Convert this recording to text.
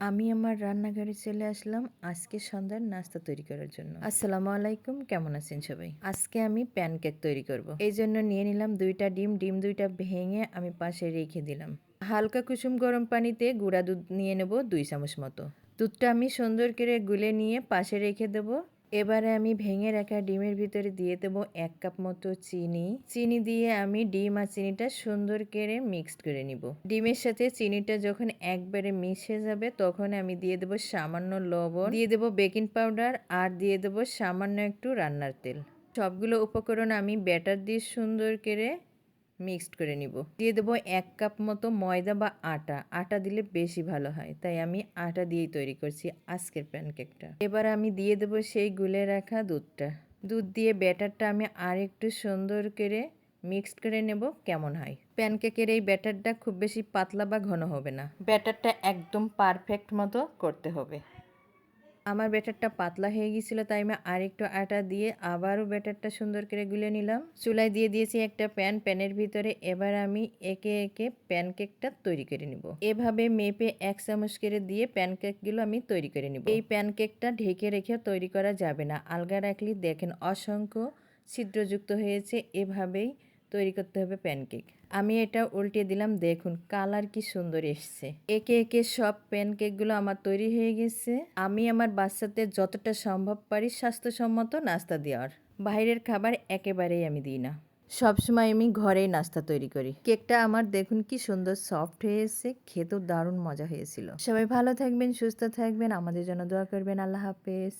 আমি আমার রান্নাঘরে চলে আসলাম আজকে সন্ধ্যার নাস্তা তৈরি করার জন্য। আসসালামু আলাইকুম, কেমন আছেন সবাই? আজকে আমি প্যানকেক তৈরি করব। এই জন্য নিয়ে নিলাম 2টা ডিম। ডিম 2টা ভেঙে আমি পাশে রেখে দিলাম। হালকা কুসুম গরম পানিতে গুঁড়া দুধ নিয়ে নেব 2 চামচ মতো। দুধটা আমি সুন্দর করে গুলে নিয়ে পাশে রেখে দেবো। এবারে আমি ভেঙে রাখা ডিমের ভিতরে দিয়ে দেবো 1 কাপ মতো চিনি। চিনি দিয়ে আমি ডিম আর চিনিটা সুন্দর করে মিক্সড করে নিব। ডিমের সাথে চিনিটা যখন একবারে মিশে যাবে তখন আমি দিয়ে দেবো সামান্য লবণ, দিয়ে দেবো বেকিং পাউডার আর দিয়ে দেবো সামান্য একটু রান্নার তেল। সবগুলো উপকরণ আমি ব্যাটার দিয়ে সুন্দর করে মিক্সড করে নিব। দিয়ে দেবো 1 কাপ মতো ময়দা বা আটা। আটা দিলে বেশি ভালো হয়, তাই আমি আটা দিয়েই তৈরি করছি আজকের প্যানকেকটা। এবার আমি দিয়ে দেবো সেই গুলে রাখা দুধটা। দুধ দিয়ে ব্যাটারটা আমি আর একটু সুন্দর করে মিক্সড করে নেব কেমন হয়। প্যানকেকের এই ব্যাটারটা খুব বেশি পাতলা বা ঘন হবে না, ব্যাটারটা একদম পারফেক্ট মতো করতে হবে। আমার ব্যাটারটা পাতলা হয়ে গিয়েছিল, তাই আমি আরেকটু আটা দিয়ে আবারও ব্যাটারটা সুন্দর করে গুলে নিলাম। চুলায় দিয়ে দিয়েছি একটা প্যান। প্যানের ভিতরে এবার আমি একে একে প্যানকেকটা তৈরি করে নিব। এভাবে মেপে 1 চামচ করে দিয়ে প্যানকেকগুলো আমি তৈরি করে নিব। এই প্যানকেকটা ঢেকে রেখে তৈরি করা যাবে না, আলগা রাখলে দেখেন অসংখ্য ছিদ্রযুক্ত হয়েছে। এভাবেই তৈরি করতে হবে প্যানকেক। আমি এটা উল্টে দিলাম, দেখুন কালার কি সুন্দর এসছে। একে একে সব প্যানকেকগুলো আমার তৈরি হয়ে গেছে। আমি আমার বাচ্চাদের যতটা সম্ভব পারি স্বাস্থ্যসম্মত নাস্তা দেওয়ার, বাইরের খাবার একেবারেই আমি দিই না। সবসময় আমি ঘরেই নাস্তা তৈরি করি। কেকটা আমার দেখুন কি সুন্দর সফট হয়েছে, খেতেও দারুণ মজা হয়েছিল। সবাই ভালো থাকবেন, সুস্থ থাকবেন, আমাদের জন্য দোয়া করবেন। আল্লাহ হাফেজ।